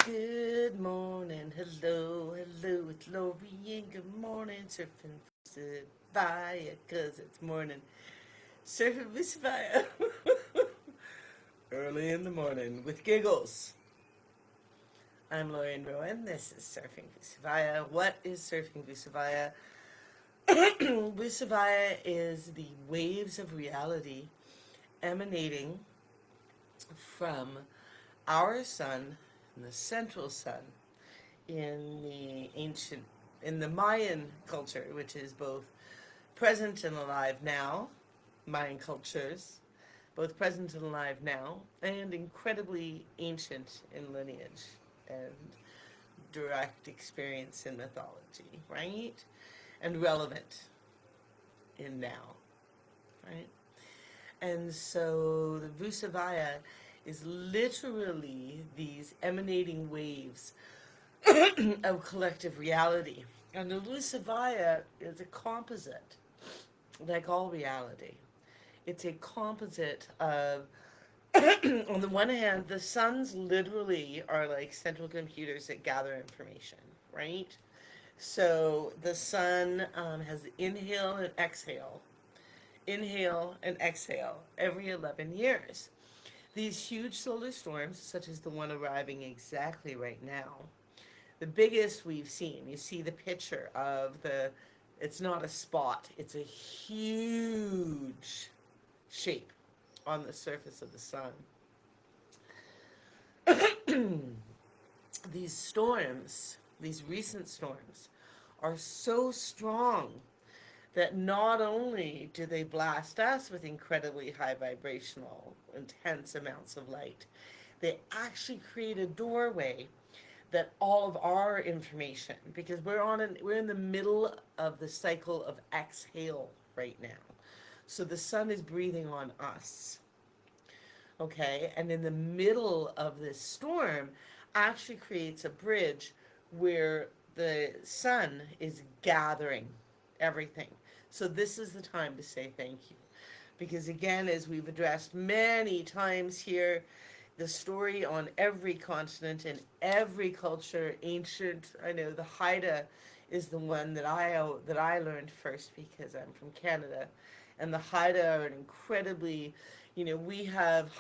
Good morning, hello, hello, it's Lori, and good morning, surfing Vuzuvaya, cause it's morning, surfing Vuzuvaya, early in the morning with giggles. I'm Lauren Rowan, this is Surfing Vuzuvaya. What is Surfing Vuzuvaya? Vuzuvaya is the waves of reality emanating from our sun, the central sun, in the ancient, in the Mayan culture, which is both present and alive now, Mayan cultures, both present and alive now, and incredibly ancient in lineage and direct experience in mythology, right? And relevant in now, right? And so the Vusavaya is literally these emanating waves of collective reality. And the Vusavaya is a composite, like all reality. It's a composite of, on the one hand, the suns literally are like central computers that gather information, right? So the sun has inhale and exhale every 11 years. These huge solar storms, such as the one arriving exactly right now, the biggest we've seen, you see the picture of it's not a spot, it's a huge shape on the surface of the sun. These storms, these recent storms, are so strong that not only do they blast us with incredibly high vibrational, intense amounts of light, they actually create a doorway that all of our information, because we're in the middle of the cycle of exhale right now. So the sun is breathing on us. Okay, and in the middle of this storm actually creates a bridge where the sun is gathering everything. So this is the time to say thank you. Because again, as we've addressed many times here, the story on every continent and every culture, ancient, I know the Haida is the one that I learned first because I'm from Canada, and the Haida are an incredibly, we have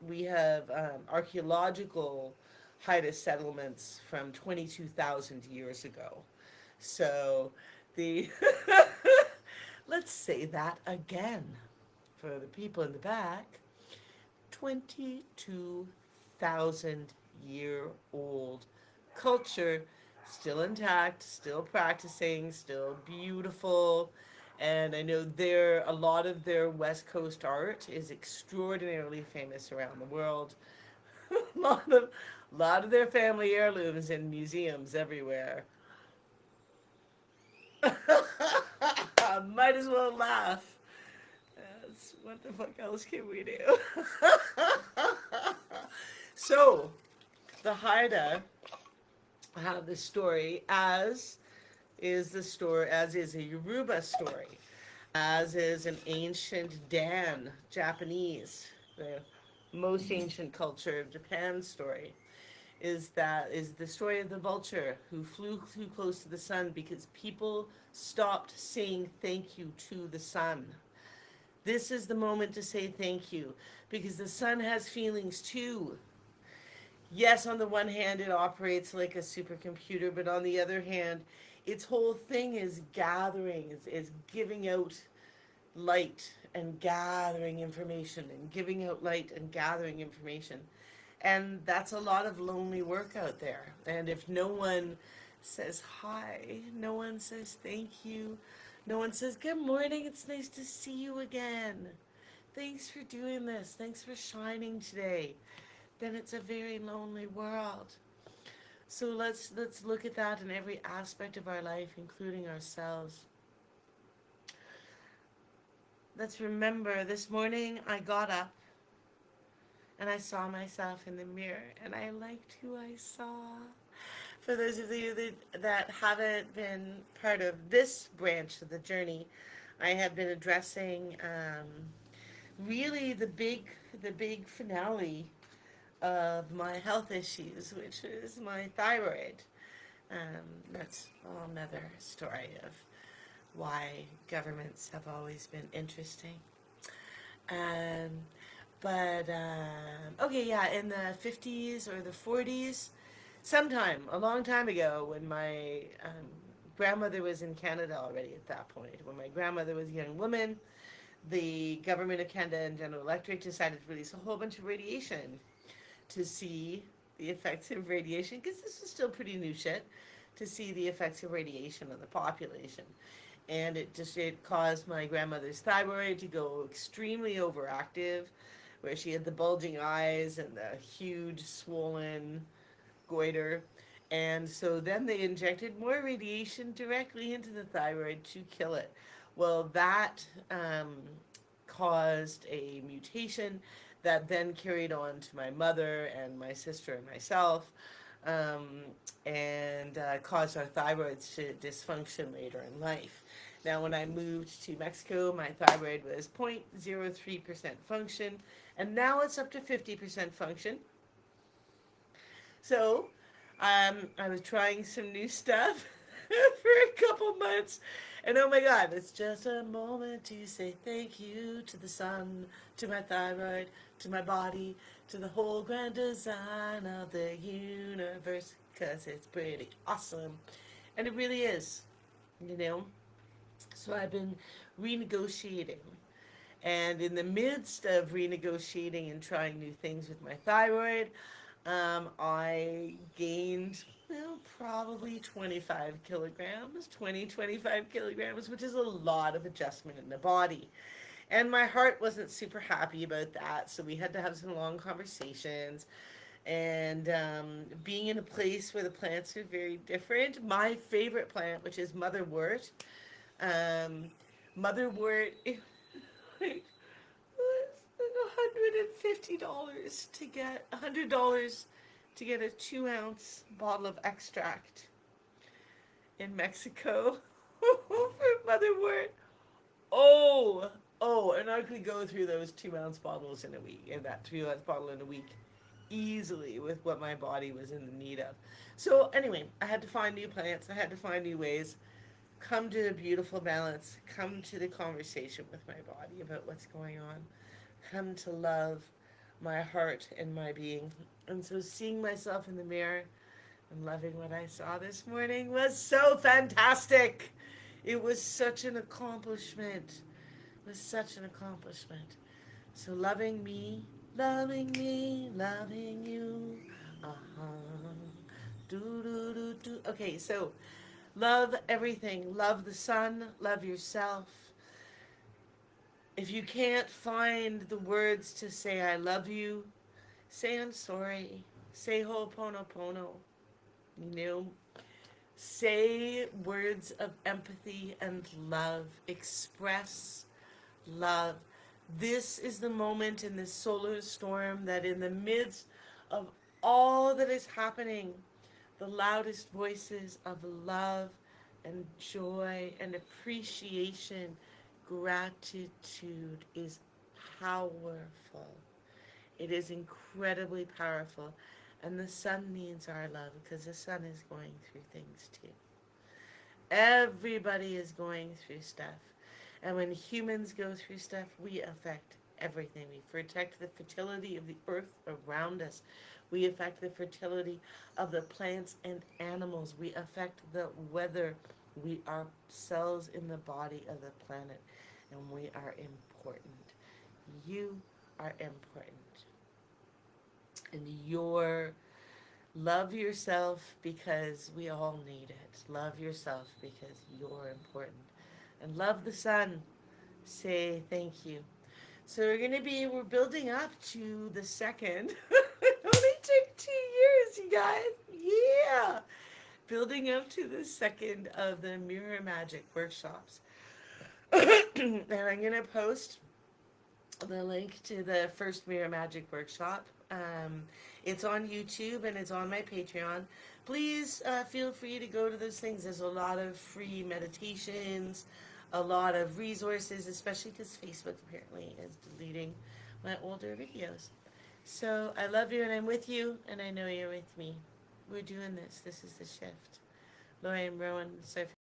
we have archaeological Haida settlements from 22,000 years ago. So the let's say that again for the people in the back. 22,000-year-old culture, still intact, still practicing, still beautiful. And I know a lot of their West Coast art is extraordinarily famous around the world. A lot of their family heirlooms in museums everywhere. Might as well laugh. What the fuck else can we do? So, the Haida have the story as is a Yoruba story, as is an ancient Dan, Japanese, the most ancient culture of Japan story. Is the story of the vulture who flew too close to the sun because people stopped saying thank you to the sun. This is the moment to say thank you because the sun has feelings too. Yes, on the one hand, it operates like a supercomputer, but on the other hand, its whole thing is gathering, is giving out light and gathering information and giving out light and gathering information. And that's a lot of lonely work out there. And if no one says hi, no one says thank you, no one says good morning, it's nice to see you again. Thanks for doing this. Thanks for shining today. Then it's a very lonely world. So let's look at that in every aspect of our life, including ourselves. Let's remember this morning I got up and I saw myself in the mirror and I liked who I saw. For those of you that haven't been part of this branch of the journey, I have been addressing really the big finale of my health issues, which is my thyroid. That's another story of why governments have always been interesting. Um, okay, yeah, in the 50s or the 40s, sometime, a long time ago, when my grandmother was in Canada already at that point, when my grandmother was a young woman, the government of Canada and General Electric decided to release a whole bunch of radiation to see the effects of radiation, because this was still pretty new shit, to see the effects of radiation on the population. And it caused my grandmother's thyroid to go extremely overactive, where she had the bulging eyes and the huge swollen goiter. And so then they injected more radiation directly into the thyroid to kill it. Well, that caused a mutation that then carried on to my mother and my sister and myself, um, and caused our thyroids to dysfunction later in life. Now, when I moved to Mexico, my thyroid was 0.03% function, and now it's up to 50% function. So, I was trying some new stuff for a couple months, and oh my God, it's just a moment to say thank you to the sun, to my thyroid, to my body, to the whole grand design of the universe, because it's pretty awesome. And it really is, you know? So I've been renegotiating. And in the midst of renegotiating and trying new things with my thyroid, I gained, well, probably 25 kilograms, 25 kilograms, which is a lot of adjustment in the body. And my heart wasn't super happy about that, so we had to have some long conversations. And being in a place where the plants are very different, my favorite plant, which is motherwort, um, motherwort, like, $150 to get $100 to get a 2-ounce bottle of extract in Mexico for motherwort. Oh, and I could go through those 2-ounce bottles in a week, and that 2-ounce bottle in a week, easily with what my body was in the need of. So anyway, I had to find new plants. I had to find new ways. Come to a beautiful balance. Come to the conversation with my body about what's going on. Come to love my heart and my being. And so seeing myself in the mirror and loving what I saw this morning was so fantastic. It was such an accomplishment. It was such an accomplishment. So loving me, loving me, loving you. Uh-huh. Do do do do. Okay, so love everything. Love the sun, love yourself. If you can't find the words to say I love you, say I'm sorry. Say ho'oponopono. You know, say words of empathy and love. Express love. This is the moment in this solar storm that in the midst of all that is happening, the loudest voices of love and joy and appreciation, gratitude is powerful. It is incredibly powerful. And the sun needs our love because the sun is going through things too. Everybody is going through stuff. And when humans go through stuff, we affect everything. We protect the fertility of the earth around us. We affect the fertility of the plants and animals. We affect the weather. We are cells in the body of the planet. And we are important. You are important. And love yourself because we all need it. Love yourself because you're important. And love the sun. Say thank you. So we're building up to the second. It only took 2 years, you guys. Yeah. Building up to the second of the Mirror Magic workshops. And I'm going to post the link to the first Mirror Magic workshop. It's on YouTube and it's on my Patreon. Please feel free to go to those things. There's a lot of free meditations, a lot of resources, especially because Facebook apparently is deleting my older videos. So I love you and I'm with you and I know you're with me. We're doing this. This is the shift. Lori and Rowan, surfing.